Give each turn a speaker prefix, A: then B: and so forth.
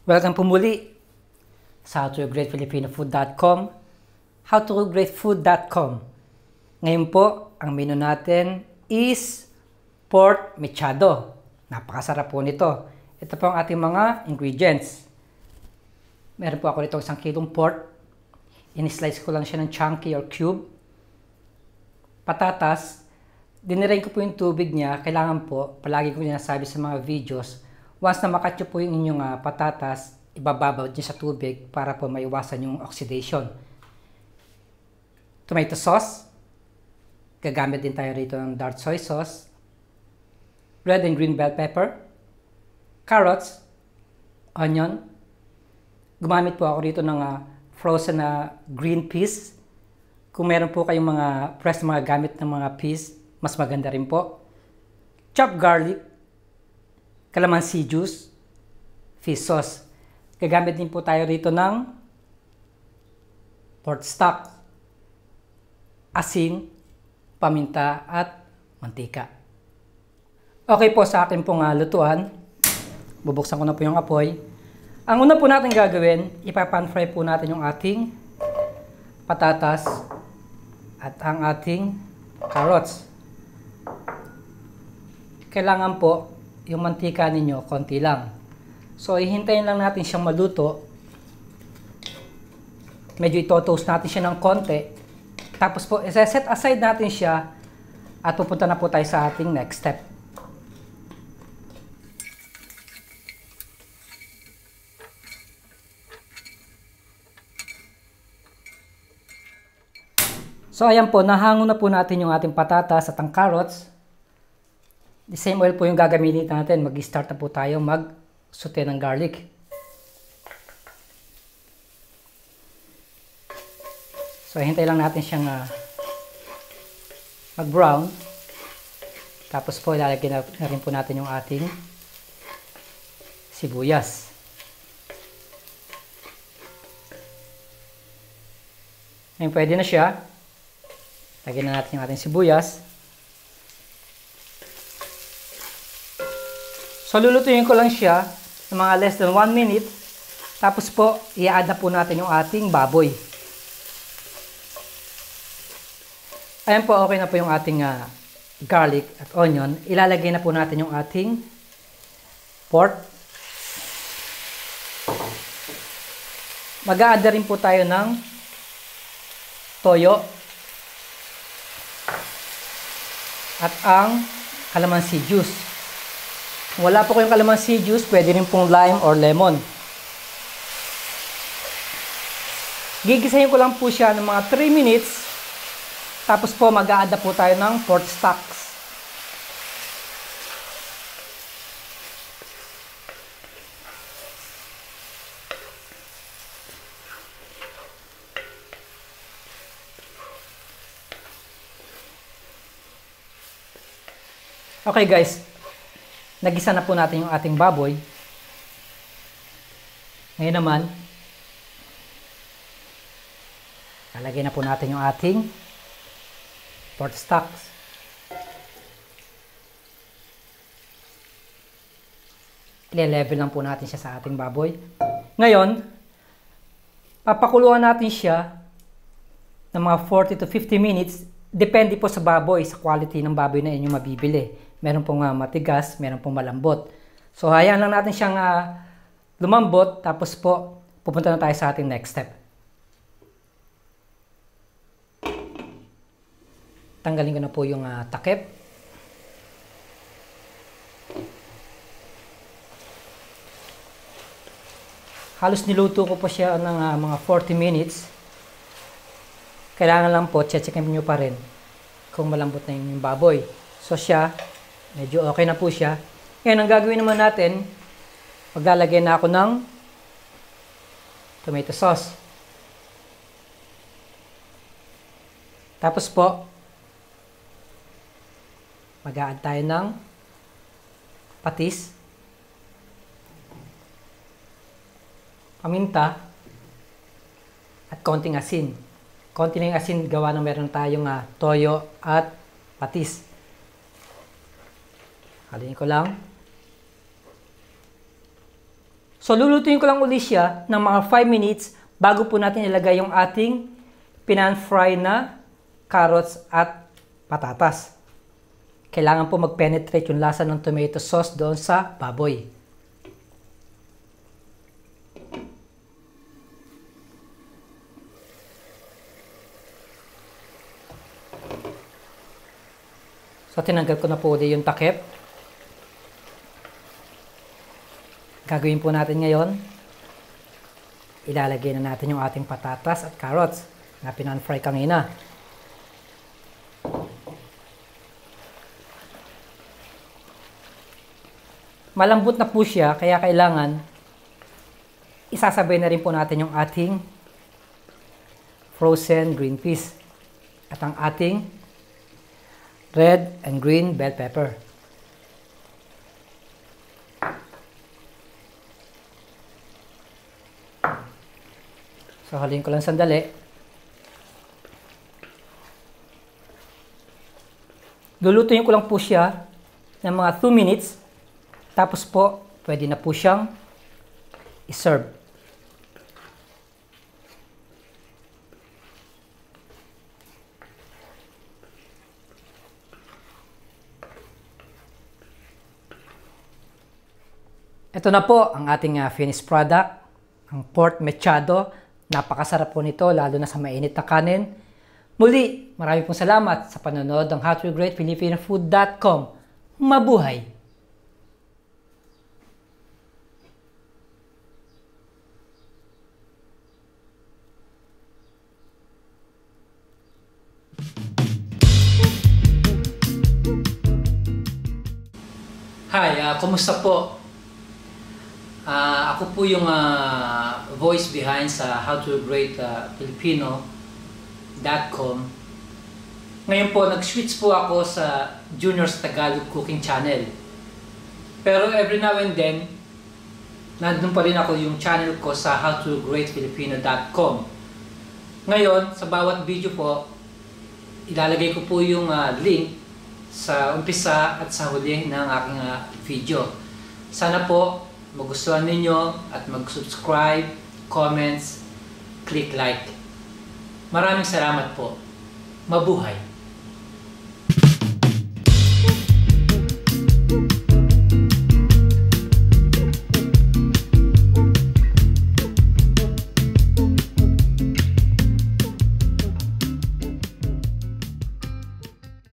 A: Welcome po muli sa howtogreatfilipinofood.com, howtogreatfood.com. Ngayon po, ang menu natin is Pork Mechado. Napakasarap po nito. Ito po ang ating mga ingredients. Meron po ako rito 1 kilong pork. In-slice ko lang siya ng chunky or cube. Patatas. Dinirain ko po yung tubig niya. Kailangan po, palagi ko sinasabi sa mga videos, once na makatyo po yung inyong patatas, ibababaw niyo sa tubig para po maiwasan yung oxidation. Tomato sauce. Gagamit din tayo rito ng dark soy sauce. Red and green bell pepper. Carrots. Onion. Gumamit po ako rito ng frozen na green peas. Kung meron po kayong mga fresh na mga gamit ng mga peas, mas maganda rin po. Chopped garlic. Calamansi juice, fish sauce. Gagamit din po tayo rito ng pork stock, asin, paminta, at mantika. Okay po sa akin pong lutuan. Bubuksan ko na po yung apoy. Ang una po natin gagawin, ipapan-fry po natin yung ating patatas at ang ating carrots. Kailangan po yung mantika ninyo, konti lang. So, ihintayin lang natin siyang maluto. Medyo ito-toast natin siya ng konti. Tapos po, set aside natin siya at pupunta na po tayo sa ating next step. So, ayan po, nahango na po natin yung ating patatas at ang carrots. The same oil po yung gagamitin natin. Mag-start na po tayo mag-saute ng garlic. So, hintay lang natin siyang mag-brown. Tapos po, ilalagay na rin po natin yung ating sibuyas. Ngayon, pwede na siya. Lagyan na natin yung ating sibuyas. So, lulutuin ko lang siya ng mga less than 1 minute. Tapos po, i-add na po natin yung ating baboy. Ayan po, okay na po yung ating garlic at onion. Ilalagay na po natin yung ating pork. Mag-a-add na rin po tayo ng toyo. At ang calamansi juice. Kung wala po kayong calamansi juice, pwede rin pong lime or lemon. Gigisahin ko lang po siya ng mga 3 minutes. Tapos po mag-a-add po tayo ng pork stocks. Okay guys. Nagisa na po natin yung ating baboy. Ngayon naman, lalagay na po natin yung ating pork stocks. I-level lang po natin siya sa ating baboy. Ngayon, papakuluan natin siya ng mga 40 to 50 minutes. Depende po sa baboy, sa quality ng baboy na inyong mabibili. Meron pong matigas, meron pong malambot. So, hayaan lang natin siyang lumambot. Tapos po, pupunta na tayo sa ating next step. Tanggalin ko na po yung takip. Halos niluto ko po siya ng mga 40 minutes. Kailangan lang po, checkin nyo pa rin kung malambot na yung baboy. So, siya, medyo okay na po siya. Ngayon, ang gagawin naman natin, maglalagay na ako ng tomato sauce. Tapos po, mag-a-add tayo ng patis, paminta, at konting asin. Konti lang asin gawa ng meron tayong toyo at patis. Haluin ko lang. So lulutuin ko lang uli siya ng mga 5 minutes bago po natin ilagay yung ating pinan-fry na carrots at patatas. Kailangan po mag-penetrate yung lasa ng tomato sauce doon sa baboy. So tinanggal ko na po ulit yung takip. Gagawin po natin ngayon, ilalagay na natin yung ating patatas at carrots na pinan-fry kanina. Malambot na po siya, kaya kailangan isasabay na rin po natin yung ating frozen green peas at ang ating red and green bell pepper. So, haluin ko lang sandali. Lulutuin ko lang po siya ng mga 2 minutes. Tapos po, pwede na po siyang i-serve. Ito na po ang ating finished product, ang Pork Mechado. Napakasarap po nito, lalo na sa mainit na kanin. Muli, marami pong salamat sa panonood ng howtogreatfilipinofood.com. Mabuhay! Hi, kumusta po? Ako po yung voice behind sa howtogreatfilipino.com. Ngayon po, nag-switch po ako sa Junior's Tagalog Cooking Channel. Pero every now and then, nandun pa rin ako yung channel ko sa howtogreatfilipino.com. Ngayon, sa bawat video po, ilalagay ko po yung link sa umpisa at sa huli ng aking video. Sana po magustuhan ninyo at mag-subscribe, comments, click like. Maraming salamat po. Mabuhay!